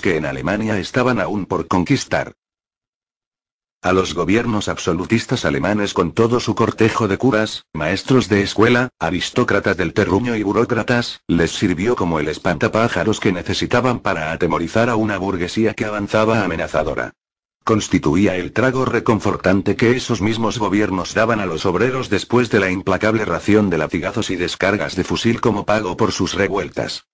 que en Alemania estaban aún por conquistar. A los gobiernos absolutistas alemanes con todo su cortejo de curas, maestros de escuela, aristócratas del terruño y burócratas, les sirvió como el espantapájaros que necesitaban para atemorizar a una burguesía que avanzaba amenazadora. Constituía el trago reconfortante que esos mismos gobiernos daban a los obreros después de la implacable ración de latigazos y descargas de fusil como pago por sus revueltas.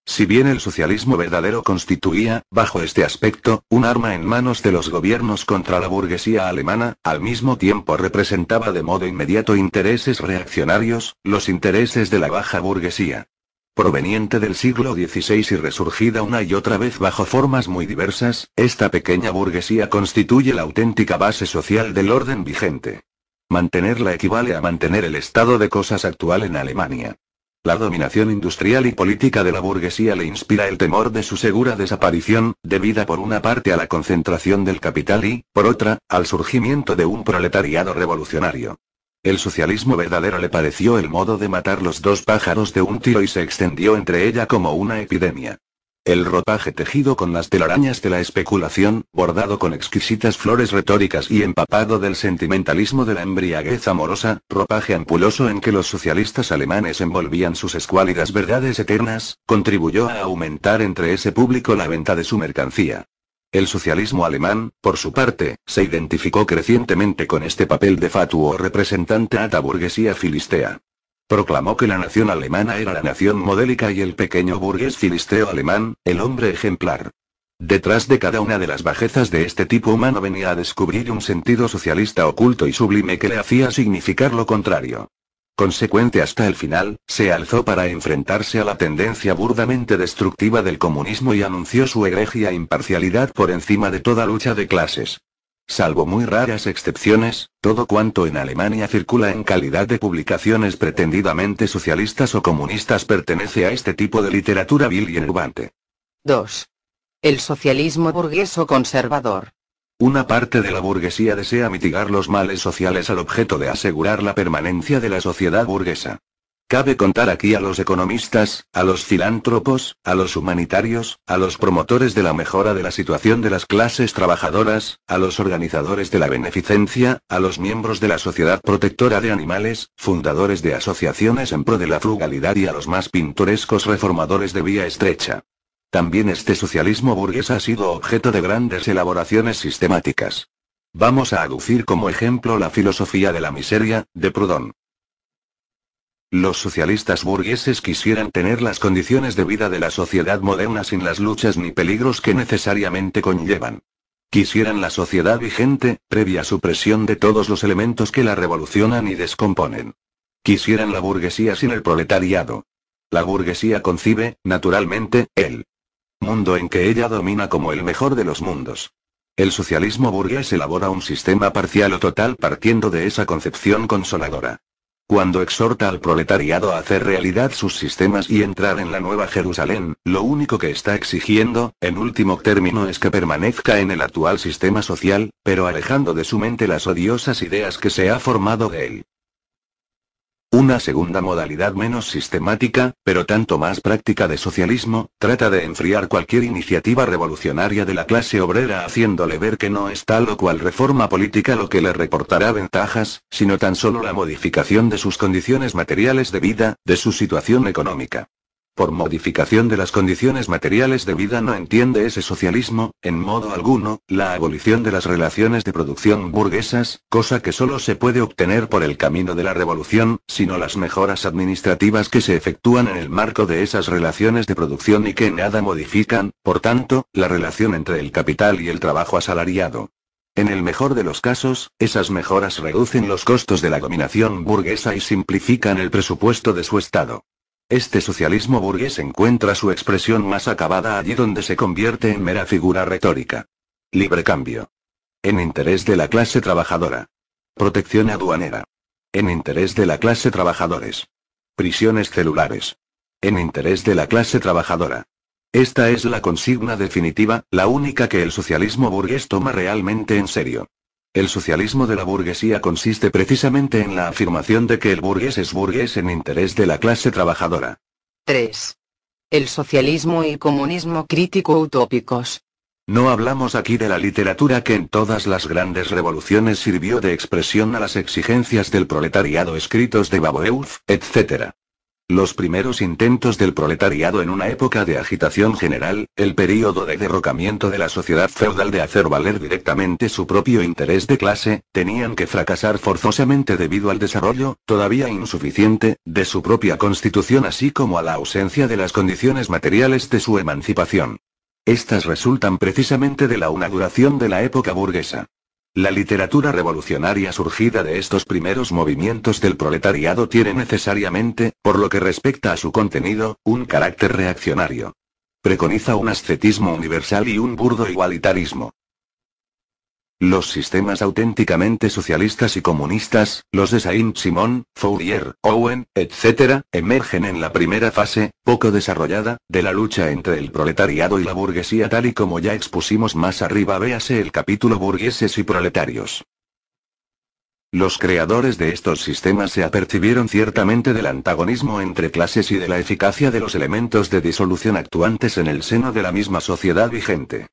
Si bien el socialismo verdadero constituía, bajo este aspecto, un arma en manos de los gobiernos contra la burguesía alemana, al mismo tiempo representaba de modo inmediato intereses reaccionarios, los intereses de la baja burguesía. Proveniente del siglo XVI y resurgida una y otra vez bajo formas muy diversas, esta pequeña burguesía constituye la auténtica base social del orden vigente. Mantenerla equivale a mantener el estado de cosas actual en Alemania. La dominación industrial y política de la burguesía le inspira el temor de su segura desaparición, debida por una parte a la concentración del capital y, por otra, al surgimiento de un proletariado revolucionario. El socialismo verdadero le pareció el modo de matar los dos pájaros de un tiro y se extendió entre ella como una epidemia. El ropaje tejido con las telarañas de la especulación, bordado con exquisitas flores retóricas y empapado del sentimentalismo de la embriaguez amorosa, ropaje ampuloso en que los socialistas alemanes envolvían sus escuálidas verdades eternas, contribuyó a aumentar entre ese público la venta de su mercancía. El socialismo alemán, por su parte, se identificó crecientemente con este papel de fatuo representante a la burguesía filistea. Proclamó que la nación alemana era la nación modélica y el pequeño burgués filisteo alemán, el hombre ejemplar. Detrás de cada una de las bajezas de este tipo humano venía a descubrir un sentido socialista oculto y sublime que le hacía significar lo contrario. Consecuente hasta el final, se alzó para enfrentarse a la tendencia burdamente destructiva del comunismo y anunció su egregia imparcialidad por encima de toda lucha de clases. Salvo muy raras excepciones, todo cuanto en Alemania circula en calidad de publicaciones pretendidamente socialistas o comunistas pertenece a este tipo de literatura vil y enervante. 2. El socialismo burgués o conservador. Una parte de la burguesía desea mitigar los males sociales al objeto de asegurar la permanencia de la sociedad burguesa. Cabe contar aquí a los economistas, a los filántropos, a los humanitarios, a los promotores de la mejora de la situación de las clases trabajadoras, a los organizadores de la beneficencia, a los miembros de la Sociedad Protectora de Animales, fundadores de asociaciones en pro de la frugalidad y a los más pintorescos reformadores de vía estrecha. También este socialismo burgués ha sido objeto de grandes elaboraciones sistemáticas. Vamos a aducir como ejemplo la filosofía de la miseria, de Proudhon. Los socialistas burgueses quisieran tener las condiciones de vida de la sociedad moderna sin las luchas ni peligros que necesariamente conllevan. Quisieran la sociedad vigente, previa supresión de todos los elementos que la revolucionan y descomponen. Quisieran la burguesía sin el proletariado. La burguesía concibe, naturalmente, el mundo en que ella domina como el mejor de los mundos. El socialismo burgués elabora un sistema parcial o total partiendo de esa concepción consoladora. Cuando exhorta al proletariado a hacer realidad sus sistemas y entrar en la Nueva Jerusalén, lo único que está exigiendo, en último término, es que permanezca en el actual sistema social, pero alejando de su mente las odiosas ideas que se ha formado de él. Una segunda modalidad menos sistemática, pero tanto más práctica de socialismo, trata de enfriar cualquier iniciativa revolucionaria de la clase obrera haciéndole ver que no es tal o cual reforma política lo que le reportará ventajas, sino tan solo la modificación de sus condiciones materiales de vida, de su situación económica. Por modificación de las condiciones materiales de vida no entiende ese socialismo, en modo alguno, la abolición de las relaciones de producción burguesas, cosa que solo se puede obtener por el camino de la revolución, sino las mejoras administrativas que se efectúan en el marco de esas relaciones de producción y que nada modifican, por tanto, la relación entre el capital y el trabajo asalariado. En el mejor de los casos, esas mejoras reducen los costos de la dominación burguesa y simplifican el presupuesto de su Estado. Este socialismo burgués encuentra su expresión más acabada allí donde se convierte en mera figura retórica. Libre cambio. En interés de la clase trabajadora. Protección aduanera. En interés de la clase trabajadores. Prisiones celulares. En interés de la clase trabajadora. Esta es la consigna definitiva, la única que el socialismo burgués toma realmente en serio. El socialismo de la burguesía consiste precisamente en la afirmación de que el burgués es burgués en interés de la clase trabajadora. 3. El socialismo y comunismo crítico utópicos. No hablamos aquí de la literatura que en todas las grandes revoluciones sirvió de expresión a las exigencias del proletariado, escritos de Babeuf, etc. Los primeros intentos del proletariado en una época de agitación general, el período de derrocamiento de la sociedad feudal de hacer valer directamente su propio interés de clase, tenían que fracasar forzosamente debido al desarrollo, todavía insuficiente, de su propia constitución, así como a la ausencia de las condiciones materiales de su emancipación. Estas resultan precisamente de la inauguración de la época burguesa. La literatura revolucionaria surgida de estos primeros movimientos del proletariado tiene necesariamente, por lo que respecta a su contenido, un carácter reaccionario. Preconiza un ascetismo universal y un burdo igualitarismo. Los sistemas auténticamente socialistas y comunistas, los de Saint-Simon, Fourier, Owen, etc., emergen en la primera fase, poco desarrollada, de la lucha entre el proletariado y la burguesía, tal y como ya expusimos más arriba, véase el capítulo Burgueses y Proletarios. Los creadores de estos sistemas se apercibieron ciertamente del antagonismo entre clases y de la eficacia de los elementos de disolución actuantes en el seno de la misma sociedad vigente.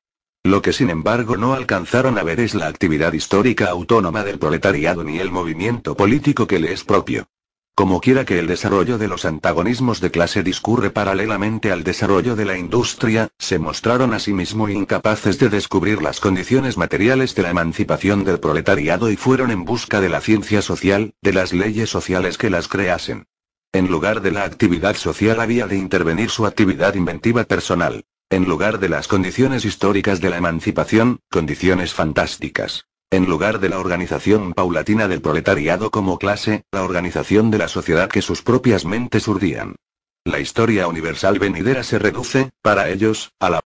Lo que sin embargo no alcanzaron a ver es la actividad histórica autónoma del proletariado ni el movimiento político que le es propio. Como quiera que el desarrollo de los antagonismos de clase discurre paralelamente al desarrollo de la industria, se mostraron asimismo incapaces de descubrir las condiciones materiales de la emancipación del proletariado y fueron en busca de la ciencia social, de las leyes sociales que las creasen. En lugar de la actividad social había de intervenir su actividad inventiva personal. En lugar de las condiciones históricas de la emancipación, condiciones fantásticas. En lugar de la organización paulatina del proletariado como clase, la organización de la sociedad que sus propias mentes urdían. La historia universal venidera se reduce, para ellos, a la